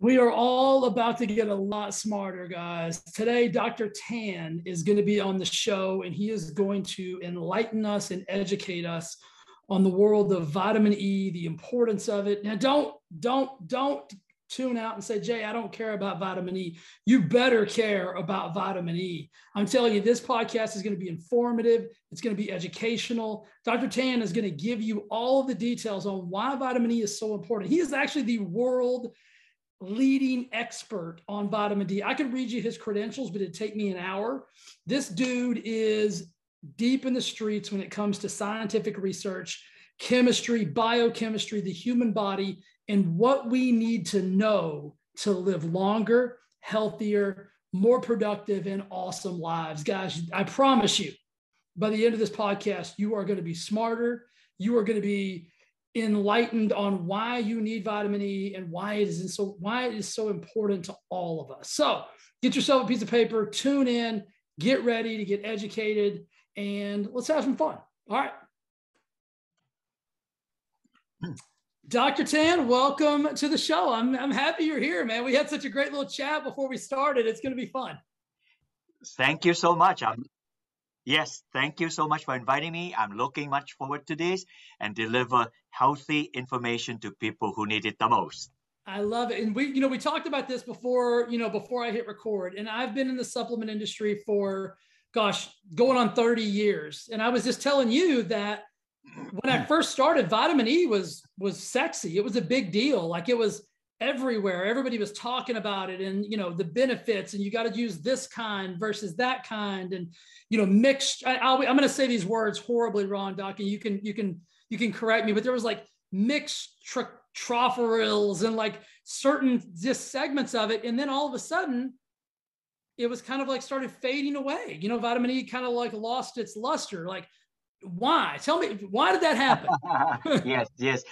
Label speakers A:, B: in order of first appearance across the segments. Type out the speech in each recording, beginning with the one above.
A: We are all about to get a lot smarter, guys. Today, Dr. Tan is going to be on the show, and he is going to enlighten us and educate us on the world of vitamin E, the importance of it. Now, don't tune out and say, Jay, I don't care about vitamin E. You better care about vitamin E. I'm telling you, this podcast is going to be informative. It's going to be educational. Dr. Tan is going to give you all of the details on why vitamin E is so important. He is actually the world leading expert on vitamin D. I could read you his credentials, but it'd take me an hour. This dude is deep in the streets when it comes to scientific research, chemistry, biochemistry, the human body, and what we need to know to live longer, healthier, more productive, and awesome lives. Guys, I promise you, by the end of this podcast, you are going to be smarter. You are going to be enlightened on why you need vitamin E and why it is so important to all of us. So get yourself a piece of paper, tune in, get ready to get educated, and let's have some fun. All right. Dr. Tan, welcome to the show. I'm happy you're here, man. We had such a great little chat before we started. It's going to be fun.
B: Thank you so much. Yes, thank you so much for inviting me. I'm looking much forward to this and deliver healthy information to people who need it the most.
A: I love it. And we talked about this before I hit record, and I've been in the supplement industry for, going on 30 years. And I was just telling you that when I first started, vitamin E was sexy. It was a big deal. Like, it was everywhere. Everybody was talking about it, and the benefits, and you got to use this kind versus that kind, and mixed. I'm going to say these words horribly wrong, Doc, and you can correct me, but there was like mixed tocopherols and like certain just segments of it, and then all of a sudden it was kind of like started fading away. Vitamin E kind of like lost its luster. Like, why? Tell me, why did that happen?
B: Yes.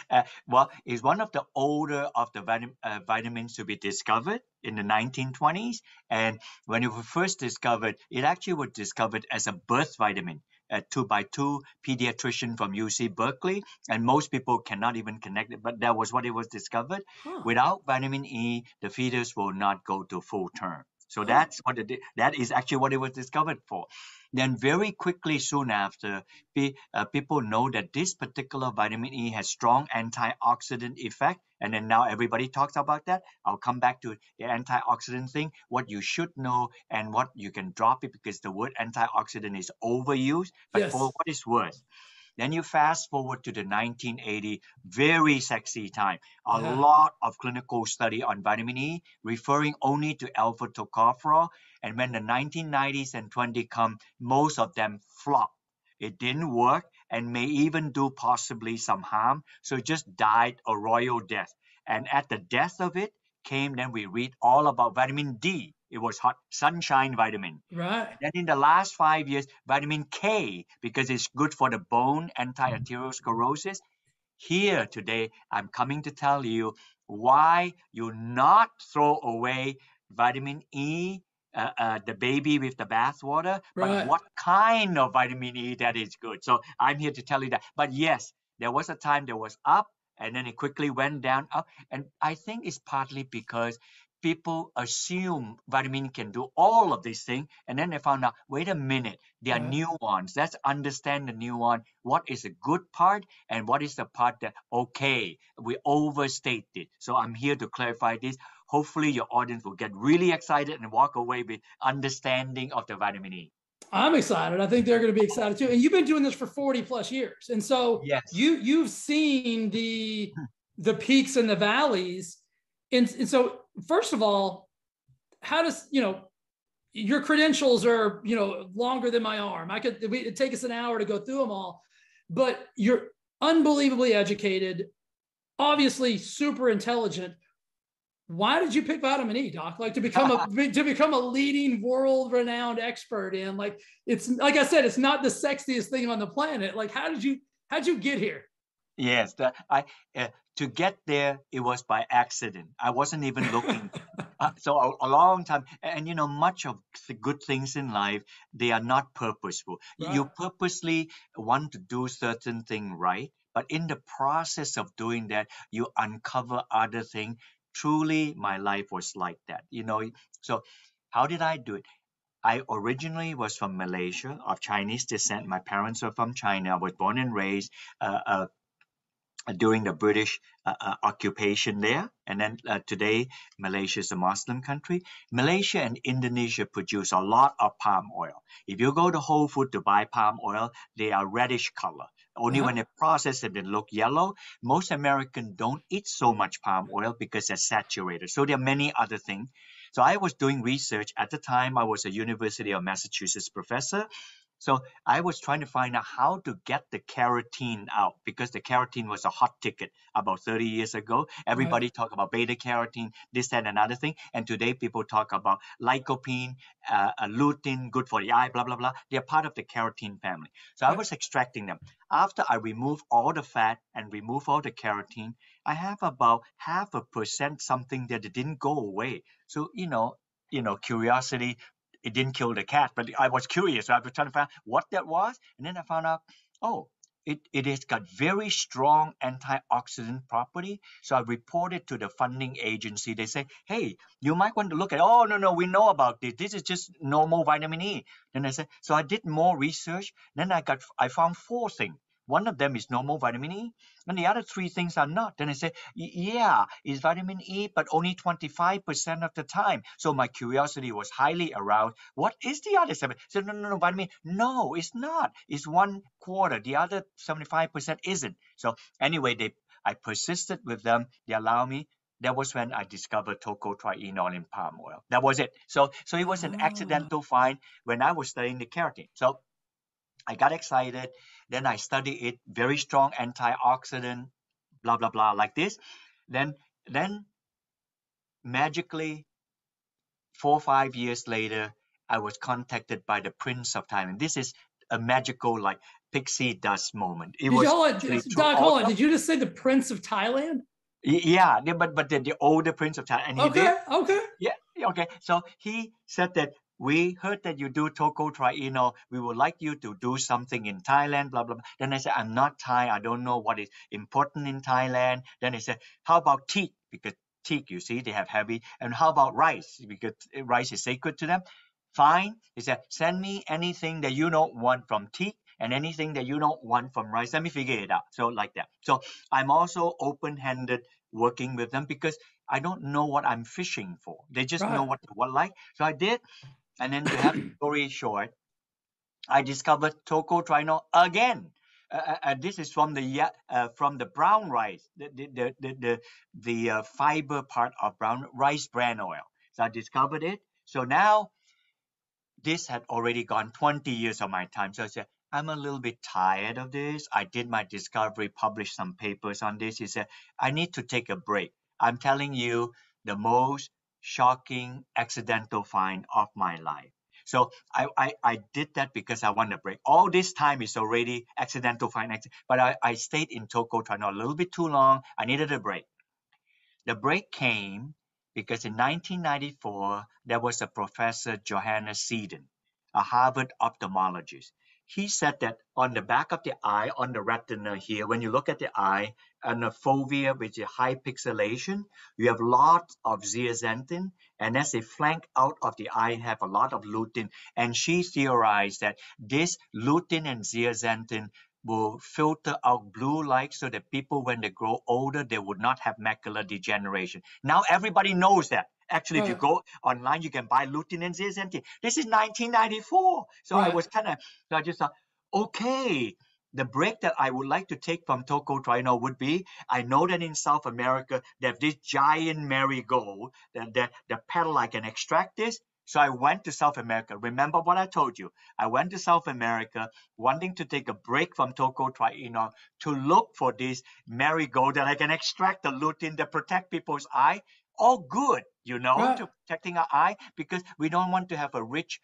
B: Well, it's one of the older of the vitamins to be discovered in the 1920s. And when it was first discovered, it actually was discovered as a birth vitamin by two pediatricians from UC Berkeley. And most people cannot even connect it, but that was what it was discovered.
A: Huh.
B: Without vitamin E, the fetus will not go to full term. So that is actually what it was discovered for. Then very quickly soon after, people know that this particular vitamin E has strong antioxidant effect. And then now everybody talks about that. I'll come back to the antioxidant thing, what you should know and what you can drop it, because the word antioxidant is overused. But
A: Yes.
B: For what it's worth. Then you fast forward to the 1980, very sexy time. A lot of clinical study on vitamin E, referring only to alpha tocopherol. And when the 1990s and 20 come, most of them flop. It didn't work and may even do possibly some harm. So it just died a royal death. And at the death of it came, then we read all about vitamin D. It was hot sunshine vitamin.
A: Right.
B: Then in the last 5 years, vitamin K, because it's good for the bone, anti-arteriosclerosis. Here today, I'm coming to tell you why you not throw away vitamin E, the baby with the bathwater, but what kind of vitamin E that is good. So I'm here to tell you that. But yes, there was a time that was up, and then it quickly went down, up. And I think it's partly because people assume vitamin can do all of these things, and then they found out, wait a minute, there are nuance. Let's understand the nuance. What is the good part and what is the part that, okay, we overstate it. So I'm here to clarify this. Hopefully your audience will get really excited and walk away with understanding of the vitamin E.
A: I'm excited. I think they're going to be excited too. And you've been doing this for 40 plus years. And so you've seen the peaks and the valleys. And so, first of all, how does, your credentials are, longer than my arm. It'd take us an hour to go through them all, but you're unbelievably educated, obviously super intelligent. Why did you pick vitamin E, Doc? Like, to become a leading world-renowned expert in, like, it's like I said, it's not the sexiest thing on the planet. Like, how'd you get here?
B: Yes, to get there, it was by accident. I wasn't even looking. So a long time, and much of the good things in life, they are not purposeful. You purposely want to do certain thing right, but in the process of doing that, you uncover other things. truly my life was like that, you know. So how did I do it? I originally was from Malaysia, of Chinese descent. My parents were from China. I was born and raised during the British occupation there. And then today, Malaysia is a Muslim country. Malaysia and Indonesia produce a lot of palm oil. If you go to Whole Food to buy palm oil, they are reddish color. Only when they process them, they look yellow. Most Americans don't eat so much palm oil because they're saturated. So there are many other things. So I was doing research. At the time, I was a University of Massachusetts professor. So I was trying to find out how to get the carotene out, because the carotene was a hot ticket about 30 years ago. Everybody talk about beta carotene, this, that, and another thing. And today people talk about lycopene, lutein, good for the eye, blah, blah, blah. They're part of the carotene family. So I was extracting them. After I remove all the fat and remove all the carotene, I have about 0.5% something that didn't go away. So, you know, curiosity, it didn't kill the cat, but I was curious. So I was trying to find out what that was. And then I found out, oh, it has got very strong antioxidant property. So I reported to the funding agency. They say, hey, you might want to look at, oh, no, we know about this. This is just normal vitamin E. Then I said, so I did more research. Then I found 4 things. One of them is normal vitamin E, and the other 3 things are not. Then I say, yeah, it's vitamin E, but only 25% of the time. So my curiosity was highly aroused. What is the other 7? So no, vitamin E. No, it's not. It's 1/4. The other 75% isn't. So anyway, I persisted with them. They allow me. That was when I discovered tocotrienol in palm oil. That was it. So it was an accidental find when I was studying the keratin. So I got excited. Then I studied it, very strong antioxidant, blah, blah, blah, like this. Then magically, 4 or 5 years later, I was contacted by the Prince of Thailand. This is a magical, like, pixie dust moment. It was
A: Doc, hold on. Did you just say the Prince of Thailand?
B: Yeah, but the older Prince of Thailand. And he did.
A: Okay.
B: Yeah, okay. So he said that, we heard that you do tocotrienol. We would like you to do something in Thailand, blah, blah, blah. Then I said, I'm not Thai. I don't know what is important in Thailand. Then he said, how about teak? Because teak, you see, they have heavy. And how about rice? Because rice is sacred to them. Fine. He said, send me anything that you don't want from teak and anything that you don't want from rice. Let me figure it out. So like that. So I'm also open-handed working with them because I don't know what I'm fishing for. They just know what like. So I did. And then to have the story short, I discovered tocotrienol again. This is from the brown rice, the fiber part of brown rice bran oil. So I discovered it. So now this had already gone 20 years of my time. So I said, I'm a little bit tired of this. I did my discovery, published some papers on this. He said, I need to take a break. I'm telling you the most shocking accidental find of my life. So I did that because I want a break. All this time is already accidental find, but I stayed in tocotrienol a little bit too long. I needed a break. The break came because in 1994, there was a professor, Johannes Seeden, a Harvard ophthalmologist. He said that on the back of the eye, on the retina here, when you look at the eye, and the fovea, which is high pixelation, you have lots of zeaxanthin, and as they flank out of the eye, have a lot of lutein. And she theorized that this lutein and zeaxanthin will filter out blue light so that people, when they grow older, they would not have macular degeneration. Now everybody knows that. Actually, if you go online, you can buy lutein and zeaxanthin. This is 1994. So I was so I just thought, okay, the break that I would like to take from tocotrienol would be, I know that in South America, they have this giant marigold, that the petal, I can extract this. So I went to South America. Remember what I told you. I went to South America wanting to take a break from tocotrienol to look for this marigold that I can extract the lutein that protect people's eye. All good, to protecting our eye, because we don't want to have a rich,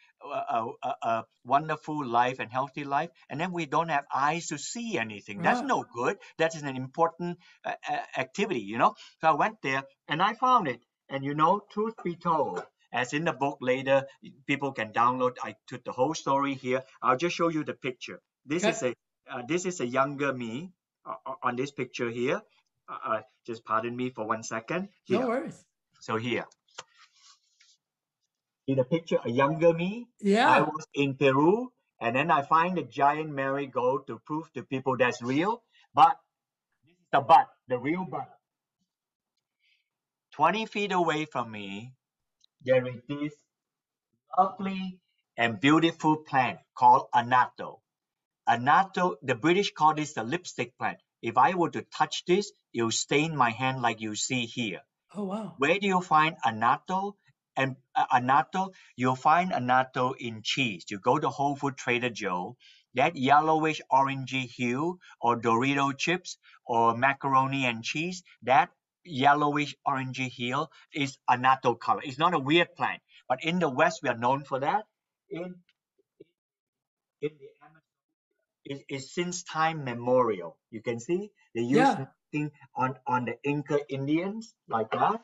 B: wonderful life and healthy life, and then we don't have eyes to see anything. That's no good. That is an important activity, So I went there and I found it. And truth be told, as in the book later, people can download. I took the whole story here. I'll just show you the picture. This is a younger me on this picture here. just pardon me for 1 second.
A: No
B: Here.
A: worries.
B: So here. In the picture, a younger me.
A: Yeah.
B: I was in Peru, and then I find the giant marigold to prove to people that's real. But this is the bud, the real bud. 20 feet away from me, there is this lovely and beautiful plant called annatto. Annatto, the British call this the lipstick plant. If I were to touch this, it will stain my hand like you see here.
A: Oh, wow.
B: Where do you find annatto? And annatto, you'll find annatto in cheese. You go to Whole Food Trader Joe, that yellowish orangey hue, or Dorito chips, or macaroni and cheese, that yellowish orangey hue is annatto color. It's not a weird plant, but in the West we are known for that. In the Amazon, is since time memorial. You can see they use nothing on the Inca Indians like that.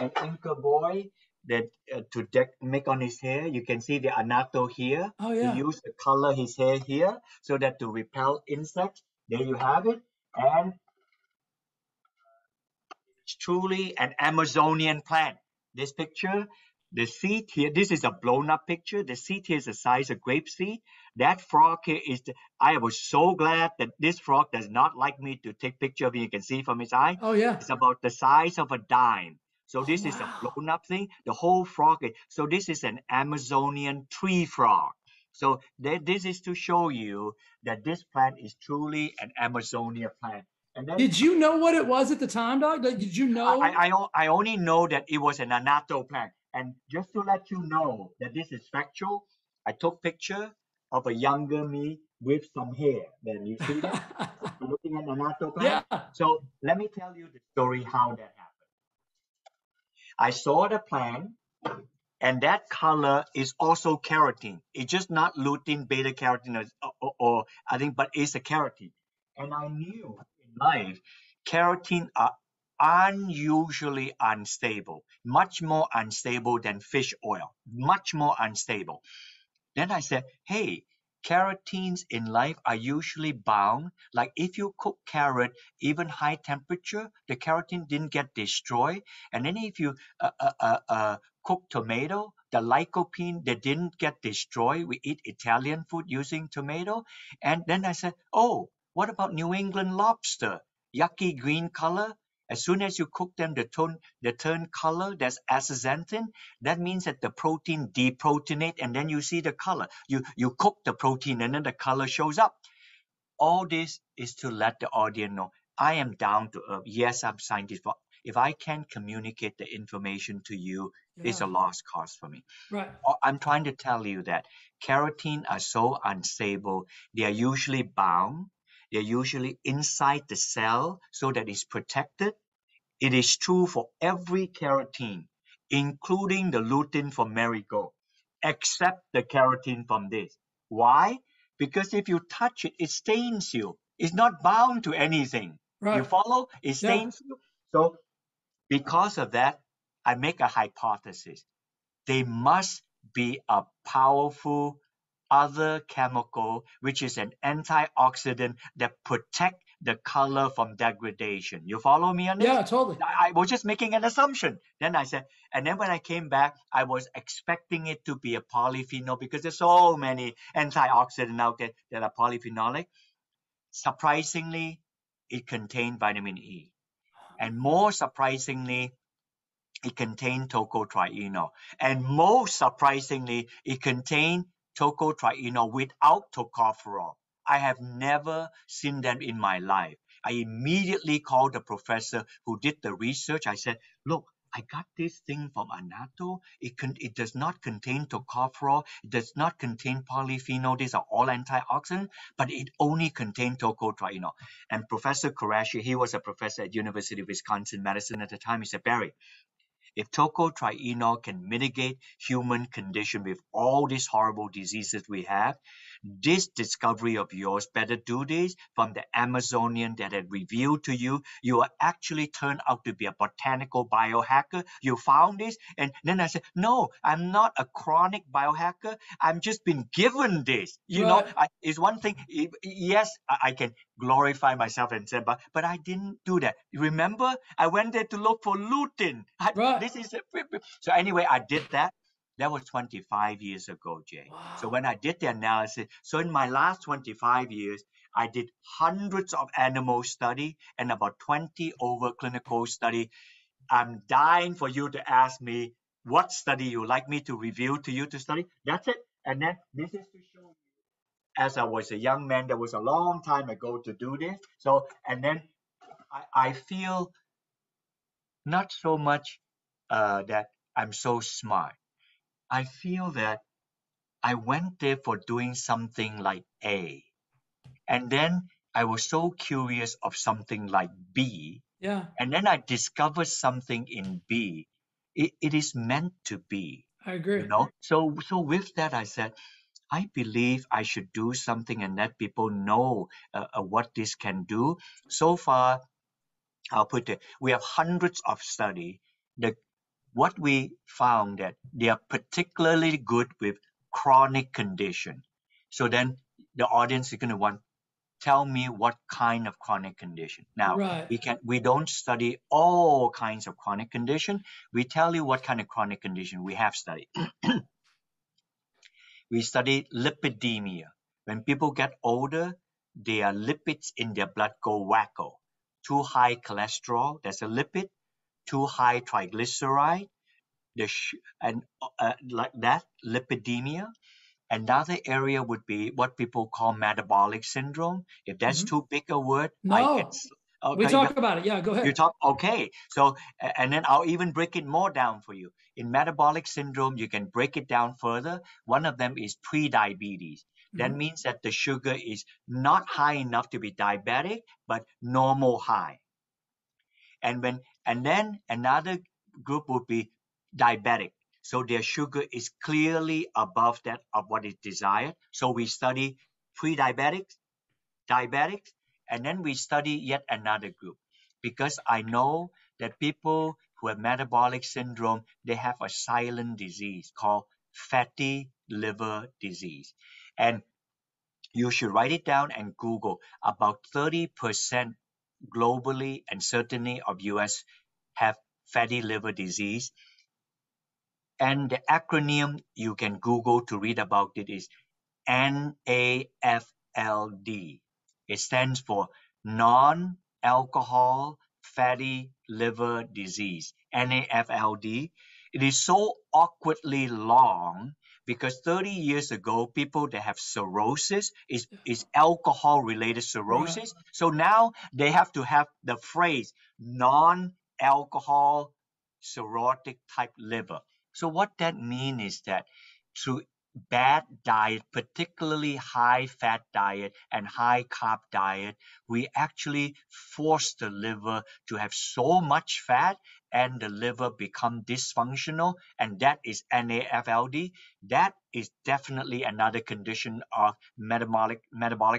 B: An Inca boy that make on his hair. You can see the annatto here.
A: Oh,
B: He
A: yeah.
B: used to color his hair here so that to repel insects. There you have it. And it's truly an Amazonian plant. This picture, the seed here, this is a blown up picture. The seed here is the size of grape seed. That frog here I was so glad that this frog does not like me to take picture of it. You can see from his eye.
A: Oh, yeah.
B: It's about the size of a dime. So this is a
A: wow.
B: blown up thing. The whole frog. So this is an Amazonian tree frog. So this is to show you that this plant is truly an Amazonian plant. And then,
A: did you know what it was at the time, Doc? Did you know?
B: I only know that it was an annatto plant. And just to let you know that this is factual, I took picture of a younger me with some hair. Then you see that? Looking at annatto plant.
A: Yeah.
B: So let me tell you the story how that happened. I saw the plant, and that color is also carotene. It's just not lutein, beta carotene, or I think, but it's a carotene. And I knew in life, carotene are unusually unstable, much more unstable than fish oil, much more unstable. Then I said, hey, carotenes in life are usually bound. Like if you cook carrot, even high temperature, the carotene didn't get destroyed. And then if you cook tomato, the lycopene, they didn't get destroyed. We eat Italian food using tomato. And then I said, oh, what about New England lobster? Yucky green color. As soon as you cook them, they turn color. There's astaxanthin. That means that the protein deproteinate, and then you see the color. You cook the protein, and then the color shows up. All this is to let the audience know I am down to earth. Yes, I'm scientist, but if I can't communicate the information to you, it's a lost cause for me.
A: Right.
B: I'm trying to tell you that carotene are so unstable. They are usually bound. They're usually inside the cell so that it's protected. It is true for every carotene, including the lutein from marigold, except the carotene from this. Why? Because if you touch it, it stains you. It's not bound to anything.
A: Right.
B: You follow? It stains you. So because of that, I make a hypothesis. They must be a powerful other chemical, which is an antioxidant that protect the color from degradation. You follow me on this?
A: Yeah, totally.
B: I was just making an assumption. Then I said, and then when I came back, I was expecting it to be a polyphenol because there's so many antioxidants out there that are polyphenolic. Surprisingly, it contained vitamin E. And more surprisingly, it contained tocotrienol. And most surprisingly, it contained tocotrienol without tocopherol. I have never seen them in my life. I immediately called the professor who did the research. I said, look, I got this thing from annatto. It does not contain tocopherol. It does not contain polyphenol. These are all antioxidants, but it only contains tocotrienol. And Professor Qureshi, he was a professor at University of Wisconsin Medicine at the time. He said, Barrie, if tocotrienol can mitigate human condition with all these horrible diseases we have, this discovery of yours, better do this, from the Amazonian that had revealed to you, you are actually turned out to be a botanical biohacker. You found this. And then I said, no, I'm not a chronic biohacker. I'm just been given this. It's one thing. Yes, I can glorify myself and say, but I didn't do that. Remember, I went there to look for lutein. So anyway, I did that. That was 25 years ago, Jay.
A: Wow.
B: So when I did the analysis, so in my last 25 years, I did hundreds of animal study and about 20 over clinical study. I'm dying for you to ask me what study you like me to review to you to study. That's it. And then this is to show you, as I was a young man, that was a long time ago to do this. So, and then I feel not so much that I'm so smart. I feel that I went there for doing something like A. And then I was so curious of something like B.
A: Yeah.
B: And then I discovered something in B. It is meant to be.
A: I agree.
B: So with that, I said, I believe I should do something and let people know what this can do. So far, I'll put it, we have hundreds of studies. What we found that they are particularly good with chronic condition. So then the audience is going to want, tell me what kind of chronic condition. Now, we don't study all kinds of chronic condition. We tell you what kind of chronic condition we have studied. We study lipidemia. When people get older, their lipids in their blood go wacko. Too high cholesterol, that's a lipid. Too high triglyceride, like that, lipidemia. Another area would be what people call metabolic syndrome. If that's too big a word,
A: we talk about it. Yeah, go ahead.
B: Okay. So, and then I'll even break it more down for you. In metabolic syndrome, you can break it down further. One of them is pre-diabetes. That means that the sugar is not high enough to be diabetic, but normal high. And then another group would be diabetic. So their sugar is clearly above that of what is desired. So we study pre-diabetics, diabetics, and then we study yet another group. Because I know that people who have metabolic syndrome, they have a silent disease called fatty liver disease. And you should write it down and Google. About 30% globally and certainly of US have fatty liver disease. And the acronym you can Google to read about it is NAFLD. It stands for non-alcohol fatty liver disease, NAFLD. It is so awkwardly long because 30 years ago, people that have cirrhosis is alcohol-related cirrhosis. Right. So now they have to have the phrase non-alcohol cirrhotic type liver. So what that means is that through bad diet, particularly high fat diet and high carb diet, we actually force the liver to have so much fat and the liver become dysfunctional, and that is NAFLD. That is definitely another condition of metabolic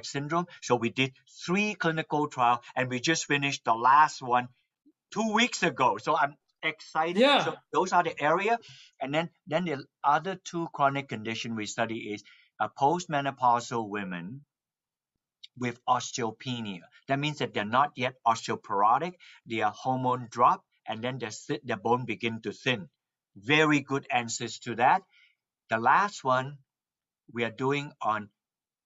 B: syndrome. So we did 3 clinical trials and we just finished the last one 2 weeks ago. So I'm excited.
A: Yeah.
B: So those are the area. And then the other 2 chronic condition we study is postmenopausal women with osteopenia. That means that they're not yet osteoporotic. Their hormone drop and then their bone begin to thin. Very good answers to that. The last one we are doing on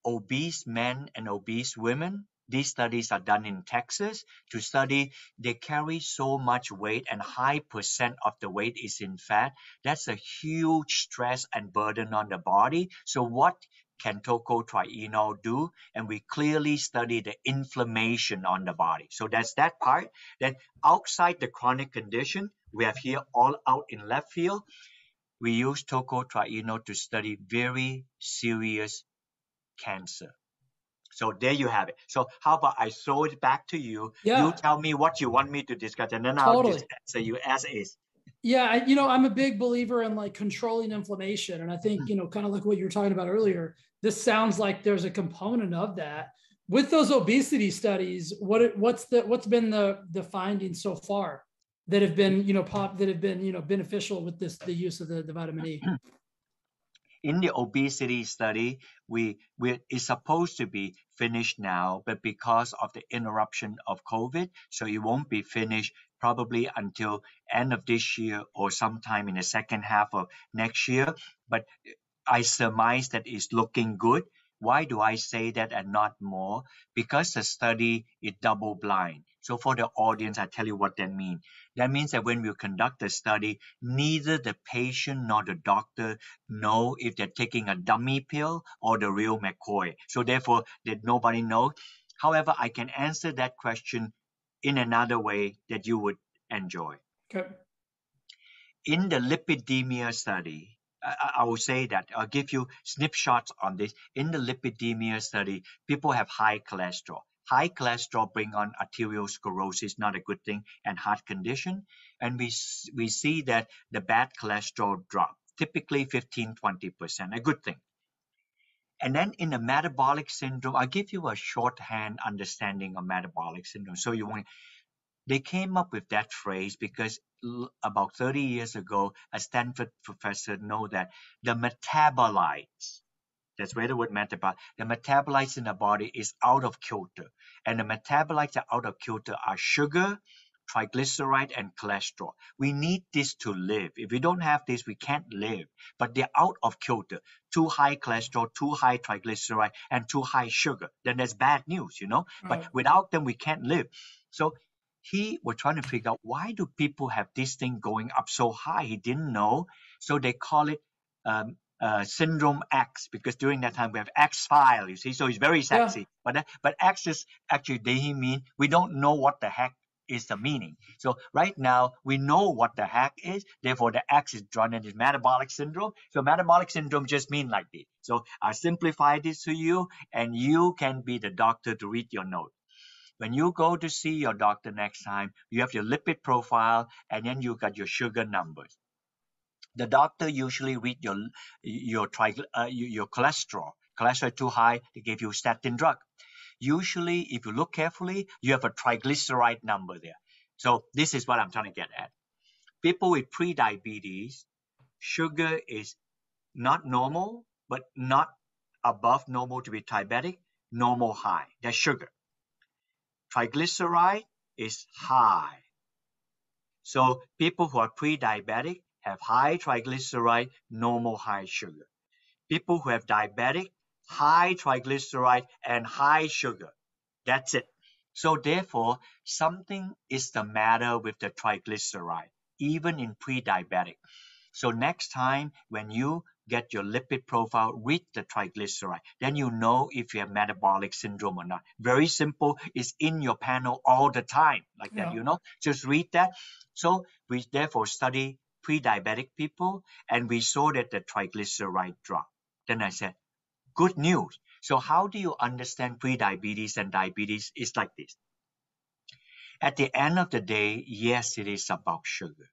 B: obese men and obese women. These studies are done in Texas to study they carry so much weight and high percent of the weight is in fat. That's a huge stress and burden on the body. So what can tocotrienol do? And we clearly study the inflammation on the body. So that's that part. Then outside the chronic condition, we have here all out in left field. We use tocotrienol to study very serious cancer. So there you have it. So how about I throw it back to you?
A: Yeah.
B: You tell me what you want me to discuss, and then I'll just answer you as is.
A: Yeah, I'm a big believer in like controlling inflammation. And I think, kind of like what you were talking about earlier, this sounds like there's a component of that. With those obesity studies, what's been the findings so far that have been, beneficial with the use of the vitamin E?
B: In the obesity study, we is supposed to be finished now, but because of the interruption of COVID, so it won't be finished probably until end of this year or sometime in the second half of next year. But I surmise that it's looking good. Why do I say that and not more? Because the study is double blind. So for the audience, I tell you what that means. That means that when we conduct the study, neither the patient nor the doctor know if they're taking a dummy pill or the real McCoy. So therefore, that nobody knows. However, I can answer that question in another way that you would enjoy.
A: Okay.
B: In the lipidemia study, I will say that I'll give you snapshots on this. In the lipidemia study, people have high cholesterol. High cholesterol bring on arteriosclerosis, not a good thing, and heart condition. And we see that the bad cholesterol drop, typically 15-20%, a good thing. And then in the metabolic syndrome, I'll give you a shorthand understanding of metabolic syndrome. So you want they came up with that phrase because about 30 years ago, a Stanford professor know that the metabolites, that's where the word metabolites, the metabolites in the body is out of kilter. And the metabolites that are out of kilter are sugar, triglyceride, and cholesterol. We need this to live. If we don't have this, we can't live. But they're out of kilter. Too high cholesterol, too high triglyceride, and too high sugar. Then that's bad news, But without them, we can't live. So he was trying to figure out why do people have this thing going up so high. He didn't know. So they call it syndrome X, because during that time we have X file, you see, so it's very sexy. Yeah. But X is actually they mean we don't know what the heck is the meaning. So right now we know what the heck is, therefore the X is drawn in this metabolic syndrome. So metabolic syndrome just mean like this. So I simplify this to you, and you can be the doctor to read your note. When you go to see your doctor next time, you have your lipid profile, and then you got your sugar numbers. The doctor usually read your cholesterol. Cholesterol too high, they give you statin drug. Usually, if you look carefully, you have a triglyceride number there. So this is what I'm trying to get at. People with pre-diabetes, sugar is not normal, but not above normal to be diabetic, normal high. That's sugar. Triglyceride is high. So people who are pre-diabetic have high triglyceride, normal high sugar. People who have diabetic, high triglyceride and high sugar. That's it. So therefore, something is the matter with the triglyceride, even in pre-diabetic. So next time when you get your lipid profile, read the triglyceride. Then you know if you have metabolic syndrome or not. Very simple. It's in your panel all the time, like that, Just read that. So we therefore study pre-diabetic people, and we saw that the triglyceride dropped. Then I said, good news. So how do you understand pre-diabetes and diabetes? It's like this. At the end of the day, yes, it is about sugar.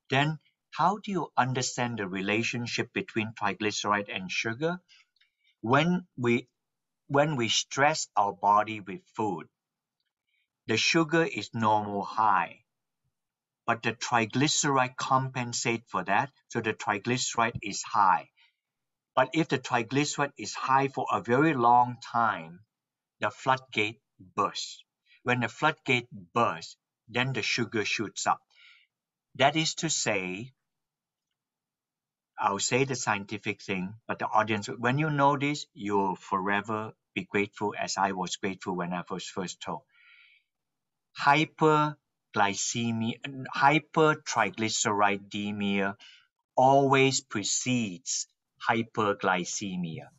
B: Then how do you understand the relationship between triglyceride and sugar? When we stress our body with food, the sugar is normal high, but the triglyceride compensate for that, so the triglyceride is high. But if the triglyceride is high for a very long time, the floodgate bursts. When the floodgate bursts, then the sugar shoots up. That is to say, I'll say the scientific thing, but the audience, when you know this, you'll forever be grateful, as I was grateful when I was first told. Hypertriglyceridemia always precedes hyperglycemia.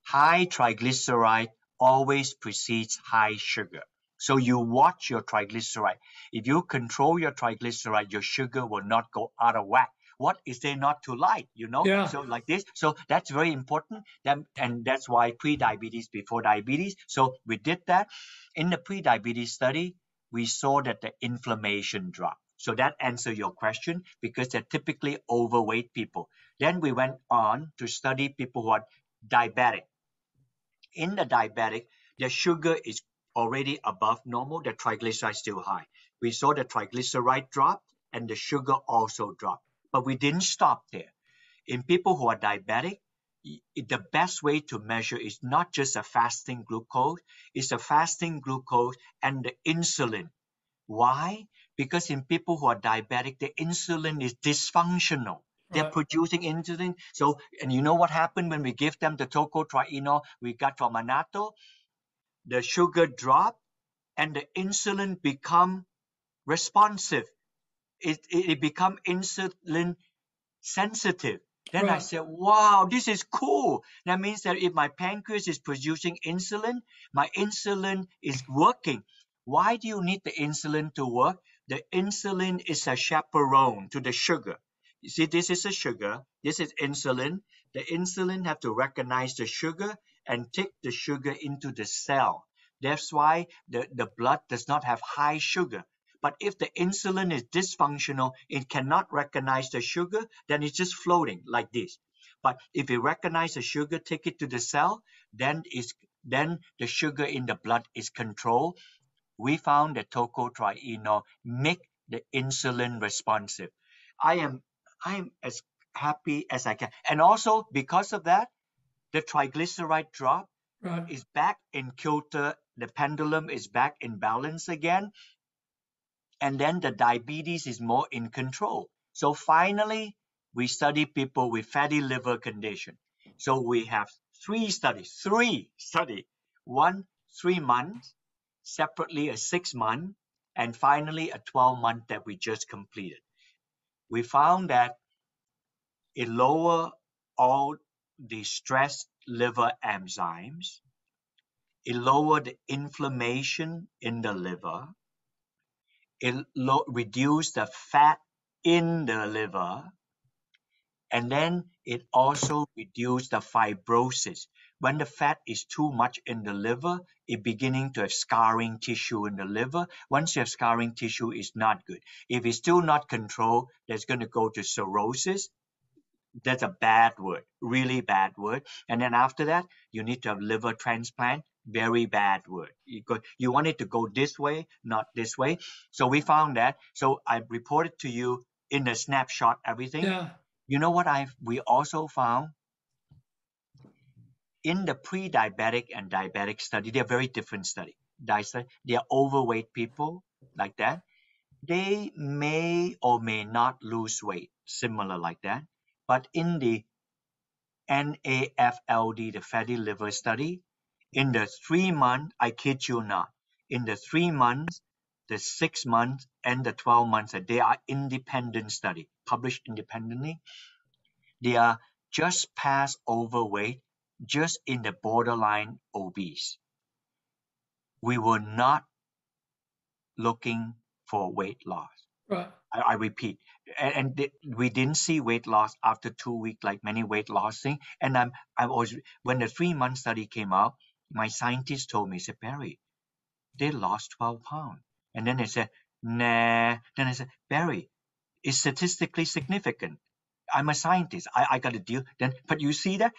B: High triglyceride always precedes high sugar. So you watch your triglyceride. If you control your triglyceride, your sugar will not go out of whack. What is there not to like,
A: Yeah.
B: So like this. So that's very important. And that's why pre-diabetes before diabetes. So we did that. In the pre-diabetes study, we saw that the inflammation dropped. So that answers your question, because they're typically overweight people. Then we went on to study people who are diabetic. In the diabetic, their sugar is already above normal, the triglyceride is still high. We saw the triglyceride drop and the sugar also dropped. But we didn't stop there. In people who are diabetic, the best way to measure is not just a fasting glucose, it's a fasting glucose and the insulin. Why? Because in people who are diabetic, the insulin is dysfunctional. They're producing insulin. So, and you know what happened when we give them the tocotrienol we got from annatto? The sugar drop and the insulin become responsive. It become insulin sensitive. Then I said, wow, this is cool. That means that if my pancreas is producing insulin, my insulin is working. Why do you need the insulin to work? The insulin is a chaperone to the sugar. You see, this is a sugar. This is insulin. The insulin have to recognize the sugar and take the sugar into the cell. That's why the blood does not have high sugar. But if the insulin is dysfunctional, it cannot recognize the sugar, then it's just floating like this. But if it recognizes the sugar, take it to the cell, then the sugar in the blood is controlled. We found that tocotrienol make the insulin responsive. I am as happy as I can. And also because of that, the triglyceride drop is back in kilter. The pendulum is back in balance again. And then the diabetes is more in control. So finally, we study people with fatty liver condition. So we have three studies. One, 3 months, separately a 6 month, and finally a 12 month that we just completed. We found that it lowered all the stress liver enzymes. It lowered the inflammation in the liver. It reduced the fat in the liver, and then it also reduced the fibrosis. When the fat is too much in the liver, it beginning to have scarring tissue in the liver. Once you have scarring tissue, it's not good. If it's still not controlled, that's going to go to cirrhosis. That's a bad word, really bad word. And then after that, you need to have liver transplant. Very bad word. You want it to go this way, not this way. So we found that. So I reported to you in a snapshot everything.
A: Yeah.
B: You know what we also found? In the pre-diabetic and diabetic study, they're very different study. They are overweight people like that. They may or may not lose weight, similar like that. But in the NAFLD, the fatty liver study, in the 3 months, I kid you not, in the 3 months, the 6 months, and the 12 months, they are independent study, published independently. They are just past overweight, just in the borderline obese. We were not looking for weight loss.
A: Right.
B: I repeat, and we didn't see weight loss after 2 weeks, like many weight loss thing. And I was, when the 3 month study came out, my scientist told me, he said, Barrie, they lost 12 pounds. And then they said, nah. Then I said, Barrie, it's statistically significant. I'm a scientist. I got to deal. Then, but you see that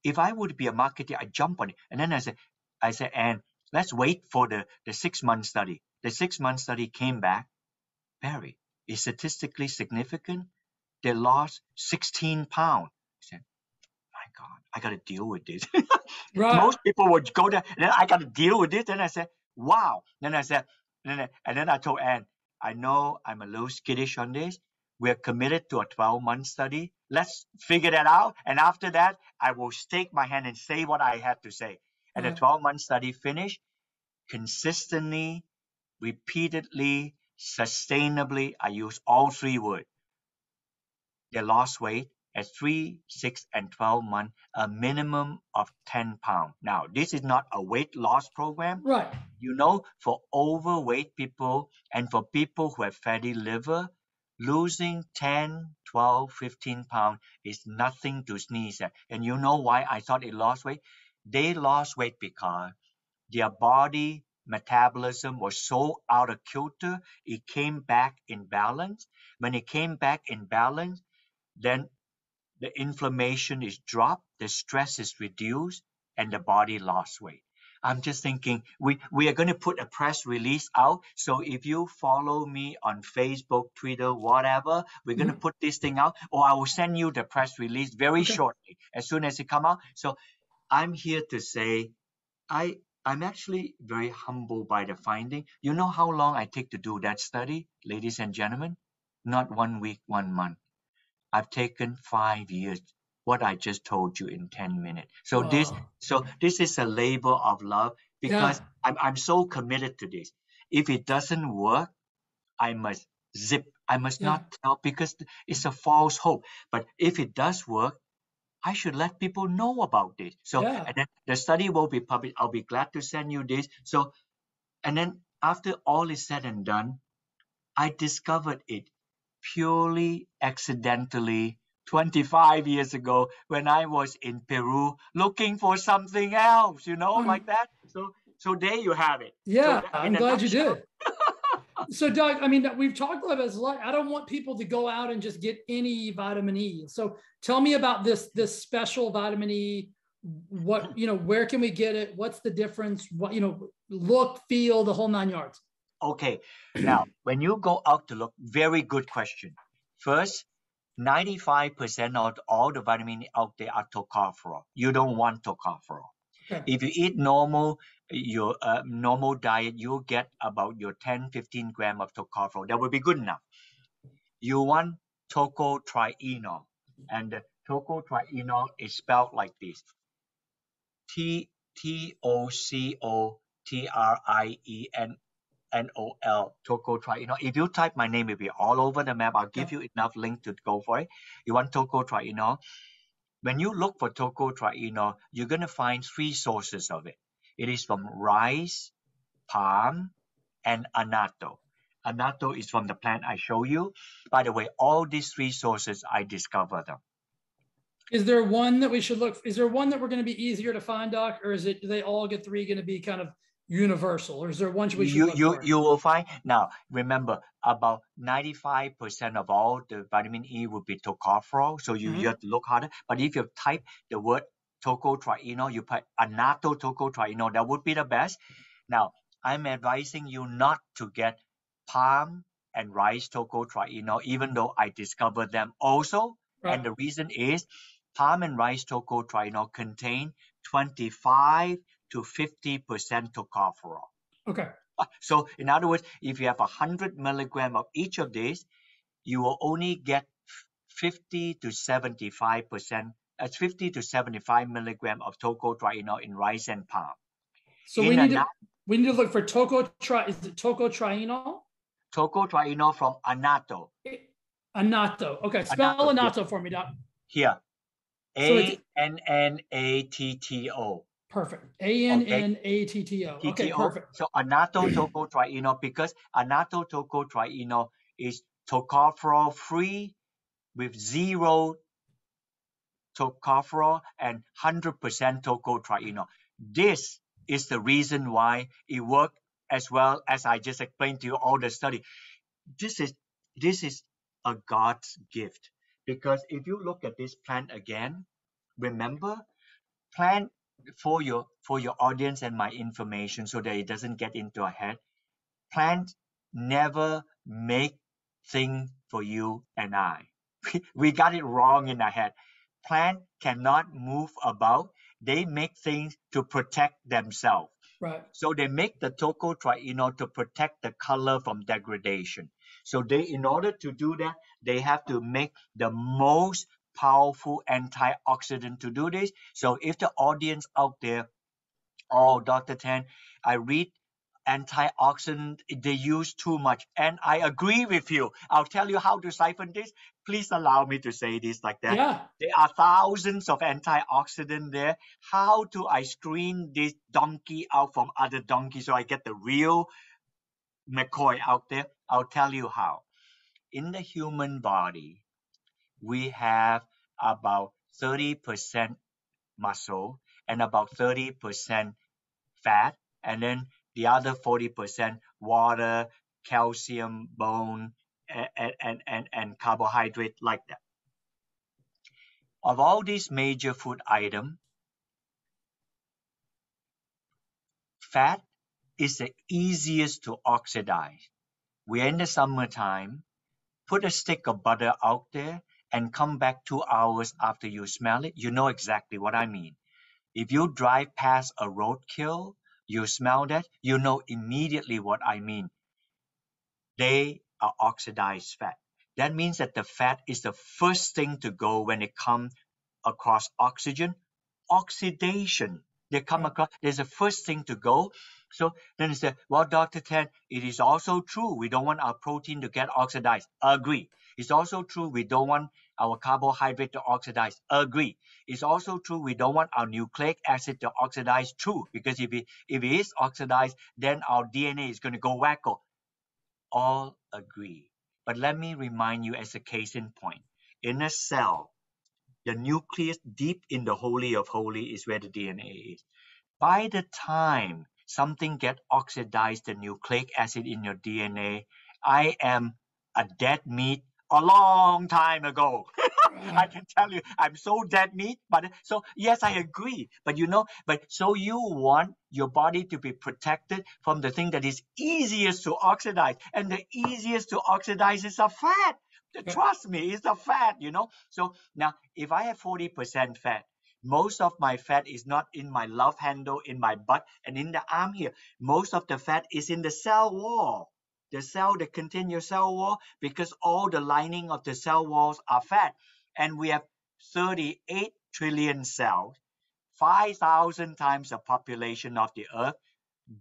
B: if I would be a marketer, I jump on it. And then I said, and let's wait for the 6 month study. The 6 month study came back. Barrie, is statistically significant. They lost 16 pounds. I said, my God, I got to deal with this. Most people would go there, and then I got to deal with this. Then I said, wow. Then I said, and then I told Anne, I know I'm a little skittish on this. We're committed to a 12-month study. Let's figure that out. And after that, I will stake my hand and say what I had to say. And the 12-month study finished consistently, repeatedly, sustainably. I use all three words. They lost weight at 3, 6, and 12 months, a minimum of 10 pounds. Now, this is not a weight loss program.
A: Right.
B: You know, for overweight people and for people who have fatty liver, losing 10, 12, 15 pounds is nothing to sneeze at. And you know why I thought it lost weight? They lost weight because their body metabolism was so out of kilter, it came back in balance. When it came back in balance, then the inflammation is dropped, the stress is reduced, and the body lost weight. I'm just thinking we are going to put a press release out. So if you follow me on Facebook, Twitter, whatever, we're going to put this thing out, or I will send you the press release very shortly as soon as it come out. So I'm here to say I'm actually very humbled by the finding. You know how long I take to do that study, ladies and gentlemen? Not 1 week, 1 month. I've taken 5 years. What I just told you in 10 minutes. So this is a labor of love because I'm so committed to this. If it doesn't work, I must zip. I must not tell because it's a false hope. But if it does work, I should let people know about this. So and then the study will be published. I'll be glad to send you this. So and then after all is said and done, I discovered it purely accidentally 25 years ago when I was in Peru looking for something else, like that. So there you have it.
A: Yeah,
B: So
A: I'm glad you did. So, Doug, I mean, we've talked about this a lot. I don't want people to go out and just get any vitamin E. So tell me about this special vitamin E. What, where can we get it? What's the difference? What, look, feel, the whole 9 yards.
B: Okay. Now, when you go out to look, very good question. First, 95% of all the vitamin out there are tocopherol. You don't want tocopherol. Okay. If you eat your normal diet, you'll get about your 10-15 grams of tocopherol. That would be good enough. You want tocotrienol, and the tocotrienol is spelled like this: tocotrienol, tocotrienol. If you type my name, it will be all over the map. I'll give you enough link to go for it. You want tocotrienol. When you look for tocotrienol, you're going to find 3 sources of it. It is from rice, palm, and annatto. Annatto is from the plant I show you. By the way, all these 3 sources, I discovered them.
A: Is there one that we should look? Is there one that we're going to be easier to find, Doc, or is it? Do they all get 3 going to be kind of universal, or is there one we should look for?
B: You will find now. Remember, about 95% of all the vitamin E will be tocopherol, so you have to look harder. But if you type the word tocotrienol, you put annatto tocotrienol, that would be the best. Now, I'm advising you not to get palm and rice tocotrienol, even though I discovered them also. Right. And the reason is palm and rice tocotrienol contain 25 to 50% tocopherol.
A: Okay.
B: So in other words, if you have 100 milligrams of each of these, you will only get 50 to 75 milligrams of tocotrienol in rice and palm.
A: So we need to look for tocotrienol?
B: Tocotrienol from annatto.
A: Annatto. Okay, spell annatto for me, Doc.
B: Here. Annatto.
A: Perfect. Annatto. Okay, perfect.
B: So annatto tocotrienol, because annatto tocotrienol is tocopherol-free with 0 tocopherol and 100% tocotrienol. This is the reason why it worked as well as I just explained to you all the study. This is a God's gift, because if you look at this plant again, remember, plant for your audience and my information so that it doesn't get into our head. Plants never make things for you and I. We got it wrong in our head. Plants cannot move about. They make things to protect themselves.
A: Right.
B: So they make the tocotrienol to protect the color from degradation. So in order to do that, they have to make the most powerful antioxidant to do this. So if the audience out there, oh, Dr. Tan, I read antioxidant, they use too much. And I agree with you. I'll tell you how to siphon this. Please allow me to say this like that.
A: Yeah.
B: There are thousands of antioxidants there. How do I screen this donkey out from other donkeys so I get the real McCoy out there? I'll tell you how. In the human body, we have about 30% muscle and about 30% fat, and then The other 40%, water, calcium, bone, and carbohydrate like that. Of all these major food items, fat is the easiest to oxidize. We're in the summertime. Put a stick of butter out there and come back 2 hours after you smell it. You know exactly what I mean. If you drive past a roadkill, you smell that, you know immediately what I mean. They are oxidized fat. That means that the fat is the first thing to go when it comes across oxygen. Oxidation. They come across, there's the first thing to go. So then they say, well, Dr. Tan, it is also true we don't want our protein to get oxidized. Agree. It's also true we don't want our carbohydrate to oxidize. Agree. It's also true we don't want our nucleic acid to oxidize. True. Because if it is oxidized, then our DNA is going to go wacko. All agree. But let me remind you as a case in point. In a cell, the nucleus deep in the holy of holy is where the DNA is. By the time something gets oxidized, the nucleic acid in your DNA, I am a dead meat a long time ago. I can tell you, I'm so dead meat. But so yes, I agree. But so you want your body to be protected from the thing that is easiest to oxidize, and the easiest to oxidize is a fat. Trust me, it's the fat. So now, if I have 40% fat, most of my fat is not in my love handle, in my butt, and in the arm here. Most of the fat is in the cell wall. The cell that contains your cell wall, because all the lining of the cell walls are fat. And we have 38 trillion cells, 5,000 times the population of the earth.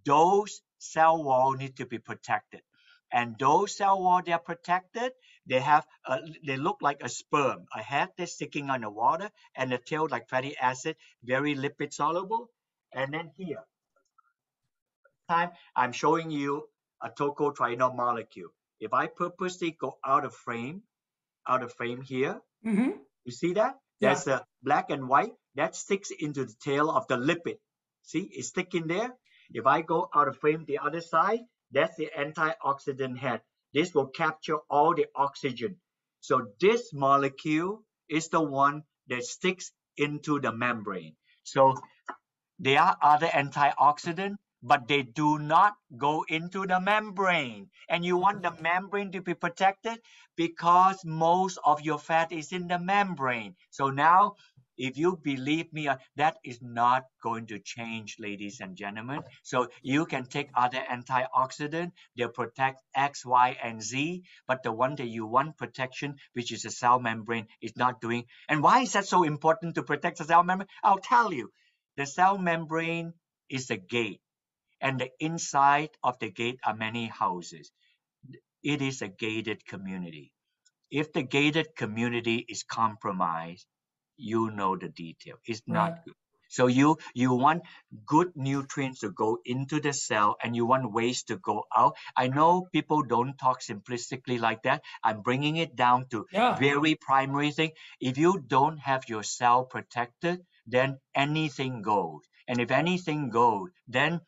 B: Those cell walls need to be protected. And those cell walls, they are protected. They look like a sperm, a head that's sticking on the water, and a tail like fatty acid, very lipid soluble. And then here, I'm showing you a tocotrienol molecule. If I purposely go out of frame here, you see that? There's a black and white that sticks into the tail of the lipid. See, it's sticking there. If I go out of frame the other side, that's the antioxidant head. This will capture all the oxygen. So this molecule is the one that sticks into the membrane. So there are other antioxidants, but they do not go into the membrane. And you want the membrane to be protected because most of your fat is in the membrane. So now, if you believe me, that is not going to change, ladies and gentlemen. So you can take other antioxidants, they protect X, Y, and Z, but the one that you want protection, which is the cell membrane, is not doing. And why is that so important to protect the cell membrane? I'll tell you. The cell membrane is the gate, and the inside of the gate are many houses. It is a gated community. If the gated community is compromised, you know the detail. It's not good. So you want good nutrients to go into the cell, and you want waste to go out. I know people don't talk simplistically like that. I'm bringing it down to very primary thing. If you don't have your cell protected, then anything goes. And if anything goes, then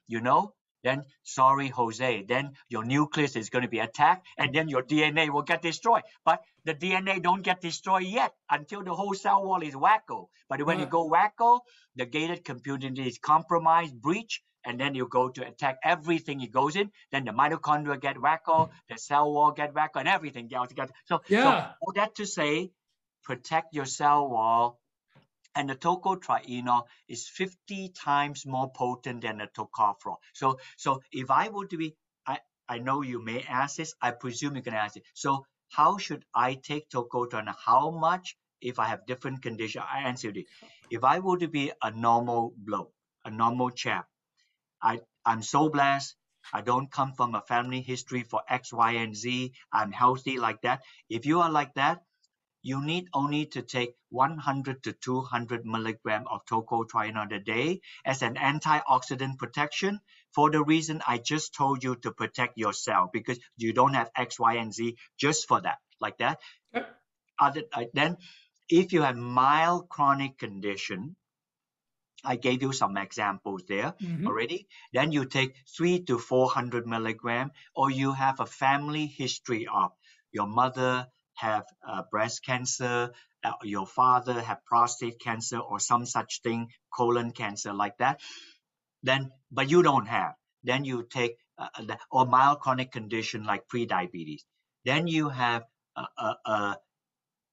B: then sorry, Jose, then your nucleus is going to be attacked, and then your DNA will get destroyed. But the DNA don't get destroyed yet until the whole cell wall is wacko. But when you go wacko, the gated community is compromised, breach, and then you go to attack everything it goes in. Then the mitochondria get wacko, the cell wall get wacko, and everything else together. So all that to say, protect your cell wall. And the tocotrienol is 50 times more potent than the tocopherol. So if I were to be, I know you may ask this, I presume you can ask it. So how should I take tocotrienol? How much if I have different conditions? I answered it. If I were to be a normal bloke, a normal chap, I'm so blessed. I don't come from a family history for X, Y, and Z. I'm healthy like that. If you are like that, you need only to take 100 to 200 milligrams of tocotrienol a day as an antioxidant protection for the reason I just told you, to protect your cell, because you don't have X, Y, and Z, just for that, like that. Then if you have mild chronic condition, I gave you some examples there
A: Mm-hmm.
B: already. Then you take 300 to 400 milligram, or you have a family history of your mother have breast cancer, your father have prostate cancer or some such thing, colon cancer like that. Then, but you don't have. Then you take or mild chronic condition like pre-diabetes. Then you have a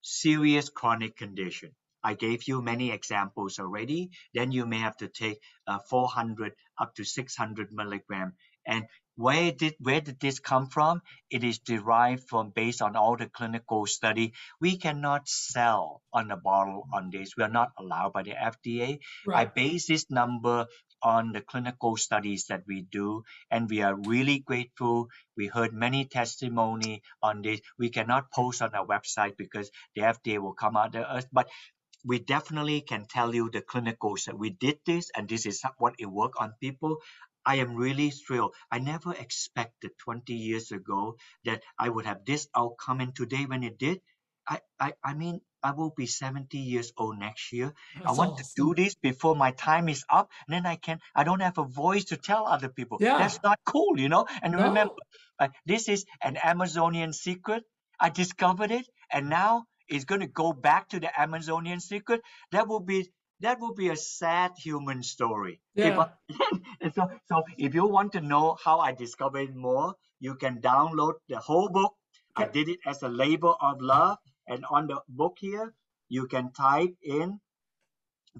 B: serious chronic condition. I gave you many examples already. Then you may have to take 400 up to 600 milligram. And where did this come from? It is derived from based on all the clinical study. We cannot sell on a bottle on this. We are not allowed by the FDA. I
A: Right.
B: base this number on the clinical studies that we do, and we are really grateful. We heard many testimony on this. We cannot post on our website because the FDA will come after us, but we definitely can tell you the clinicals that we did this, and this is what it worked on people. I am really thrilled. I never expected 20 years ago that I would have this outcome, and today when it did, I mean, I will be 70 years old next year. I
A: That's
B: want to do
A: awesome.
B: this before my time is up, and then I don't have a voice to tell other people.
A: Yeah.
B: That's not cool, you know? And remember,
A: No.
B: this is an Amazonian secret. I discovered it, and now it's going to go back to the Amazonian secret. That will be a sad human story. If I,
A: Yeah.
B: and so if you want to know how I discovered more, you can download the whole book. I
A: Okay.
B: did it as a labor of love, and on the book here, you can type in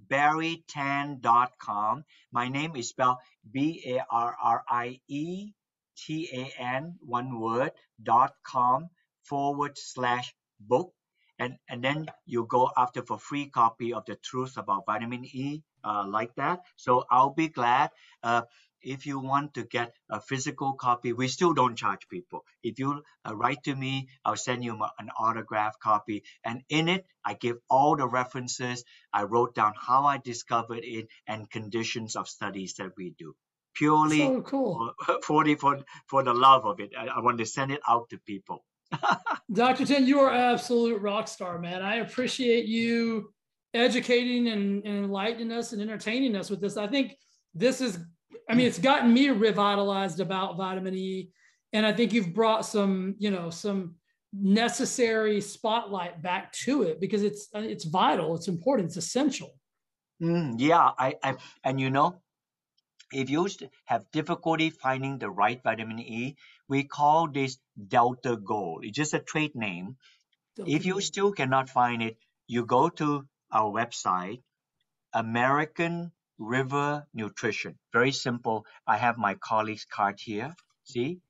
B: barrietan.com. My name is spelled BARRIETAN, one word, .com/book. And then you go after for free copy of the truth about vitamin E, like that. So I'll be glad. If you want to get a physical copy, we still don't charge people. If you write to me, I'll send you an autograph copy. And in it, I give all the references. I wrote down how I discovered it and conditions of studies that we do. Purely
A: So cool.
B: for the love of it. I want to send it out to people.
A: Dr. Tan, you are an absolute rock star, man. I appreciate you educating and enlightening us and entertaining us with this. I think this is, I mean, it's gotten me revitalized about vitamin E. And I think you've brought some, some necessary spotlight back to it because it's vital, it's important, it's essential.
B: Yeah, and if you have difficulty finding the right vitamin E, we call this Delta Gold. It's just a trade name.
A: Delta
B: If you
A: Gold.
B: still cannot find it, you go to our website, American River Nutrition. Very simple. I have my colleague's card here. See?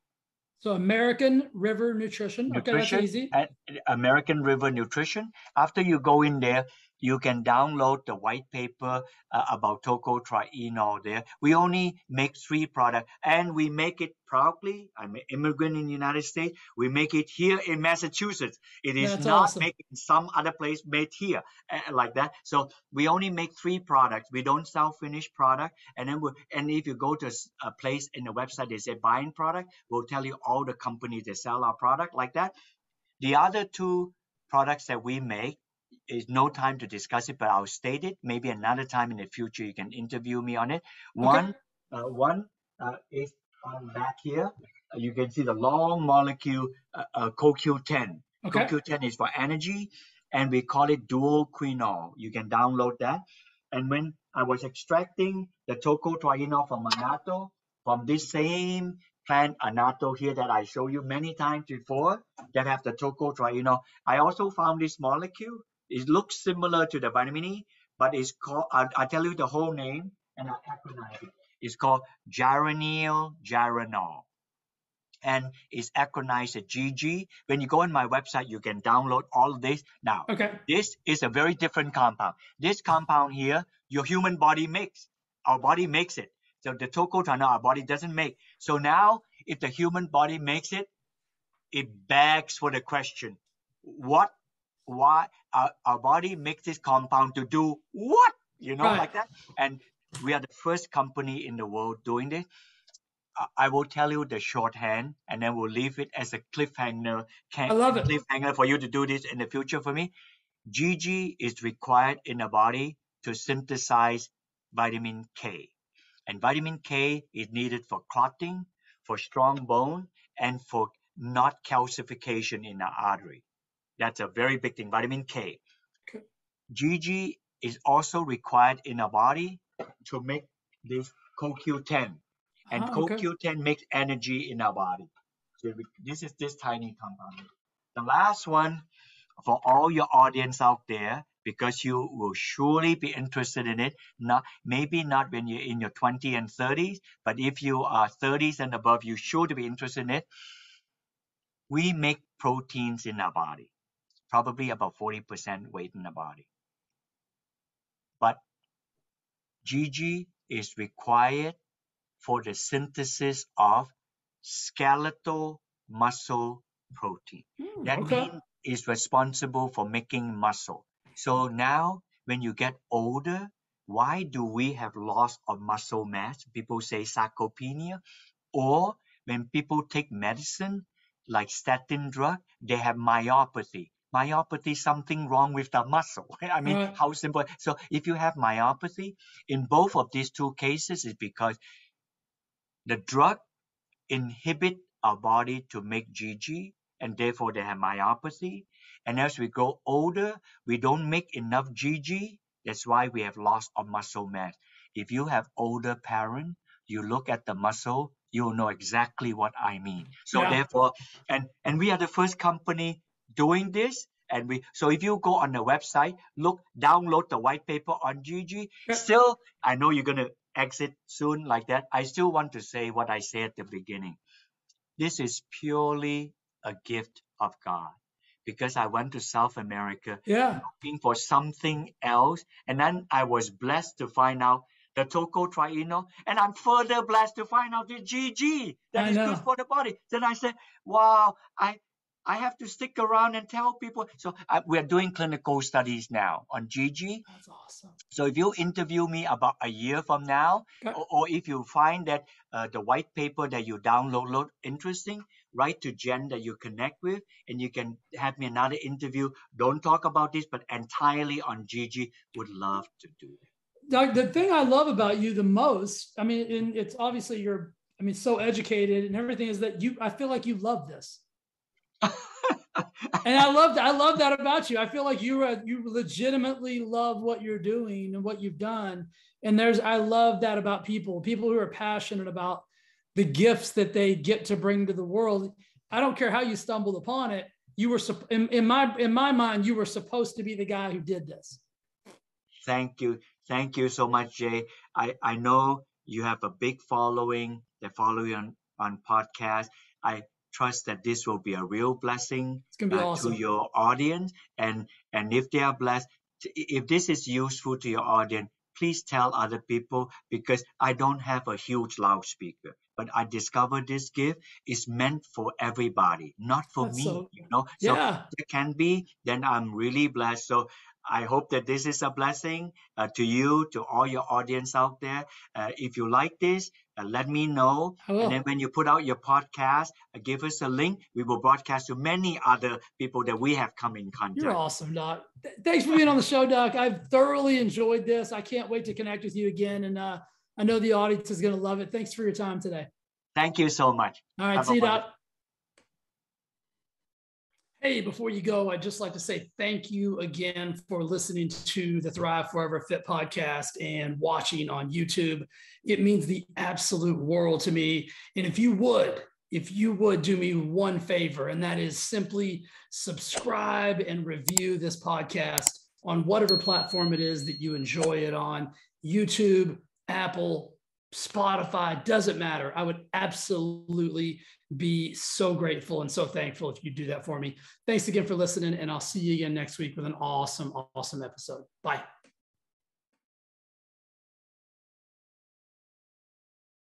A: So American River Nutrition. Okay, that's
B: Nutrition
A: easy.
B: at American River Nutrition. After you go in there, you can download the white paper about tocotrienol there. We only make 3 products and we make it proudly. I'm an immigrant in the United States. We make it here in Massachusetts. It is
A: That's
B: not
A: awesome.
B: made in some other place, made here like that. So we only make 3 products. We don't sell finished product. And if you go to a place in the website, they say buying product, we'll tell you all the companies that sell our product like that. The other 2 products that we make is no time to discuss it, but I'll state it. Maybe another time in the future you can interview me on it.
A: Okay.
B: One is on back here. You can see the long molecule CoQ10.
A: Okay.
B: CoQ10 is for energy, and we call it dual quinol. You can download that. And when I was extracting the tocotrienol from annatto, from this same plant annatto here that I show you many times before, that have the tocotrienol, I also found this molecule. It looks similar to the vitamin E, but it's called, I'll tell you the whole name and I'll acronyme it. It's called geranylgeraniol. And it's acronized as GG. When you go on my website, you can download all of this. Now,
A: Okay.
B: this is a very different compound. This compound here, your human body makes. Our body makes it. So the tocotrienol, our body doesn't make. So now, if the human body makes it, it begs for the question, why our body makes this compound to do what?
A: Right.
B: Like that. And we are the first company in the world doing this. I will tell you the shorthand, and then we'll leave it as a cliffhanger.
A: I love it.
B: Cliffhanger for you to do this in the future for me. GG is required in the body to synthesize vitamin K. And vitamin K is needed for clotting, for strong bone, and for not calcification in the artery. That's a very big thing, vitamin K.
A: Okay.
B: GG is also required in our body to make this CoQ10. And
A: Okay.
B: CoQ10 makes energy in our body. So this is this tiny compound. The last one for all your audience out there, because you will surely be interested in it. Maybe not when you're in your 20s and 30s, but if you are 30s and above, you're sure to be interested in it. We make proteins in our body, probably about 40% weight in the body. But GG is required for the synthesis of skeletal muscle protein. That means it's responsible for making muscle. So now when you get older, why do we have loss of muscle mass? People say sarcopenia. Or when people take medicine like statin drug, they have myopathy. Myopathy, something wrong with the muscle. I mean, how simple. So if you have myopathy, in both of these two cases, it's because the drug inhibit our body to make GG, and therefore they have myopathy. And as we grow older, we don't make enough GG. That's why we have loss of muscle mass. If you have older parents, you look at the muscle, you'll know exactly what I mean. So therefore, and we are the first company doing this. And so if you go on the website, download the white paper on GG. Still, I know you're gonna exit soon like that. I still want to say what I said at the beginning. This is purely a gift of God, because I went to South America looking for something else, and then I was blessed to find out the tocotrienol, and I'm further blessed to find out the GG that is good for the body. Then I said, wow, I have to stick around and tell people. So we're doing clinical studies now on GG.
A: That's awesome.
B: So if you interview me about a year from now, or if you find that the white paper that you download interesting, write to Jen that you connect with, and you can have me another interview. Don't talk about this, but entirely on GG. Would love to do it.
A: Doug, the thing I love about you the most, I mean, and it's obviously you're, I mean, so educated and everything, is that I feel like you love this. And I love that about you. I feel like you legitimately love what you're doing and what you've done. And I love that about people who are passionate about the gifts that they get to bring to the world. I don't care how you stumbled upon it. You were, in my mind, you were supposed to be the guy who did this.
B: Thank you. Thank you so much, Jay. I know you have a big following that follow you on podcast. I trust that this will be a real blessing awesome. To your audience. And if they are blessed, if this is useful to your audience, please tell other people, because I don't have a huge loudspeaker. But I discovered this gift is meant for everybody, not for me, So it can be, then I'm really blessed. So I hope that this is a blessing to you, to all your audience out there. If you like this, let me know. And then when you put out your podcast, give us a link. We will broadcast to many other people that we have come in contact.
A: You're awesome, Doc. Thanks for being on the show, Doc. I've thoroughly enjoyed this. I can't wait to connect with you again. And I know the audience is going to love it. Thanks for your time today.
B: Thank you so much.
A: All right. See you, Doc. Hey, before you go, I'd just like to say thank you again for listening to the Thrive Forever Fit podcast and watching on YouTube. It means the absolute world to me. And if you would do me one favor, and that is simply subscribe and review this podcast on whatever platform it is that you enjoy it on, YouTube, Apple, Spotify, doesn't matter. I would absolutely be so grateful and so thankful if you do that for me. Thanks again for listening, and I'll see you again next week with an awesome, awesome episode. Bye.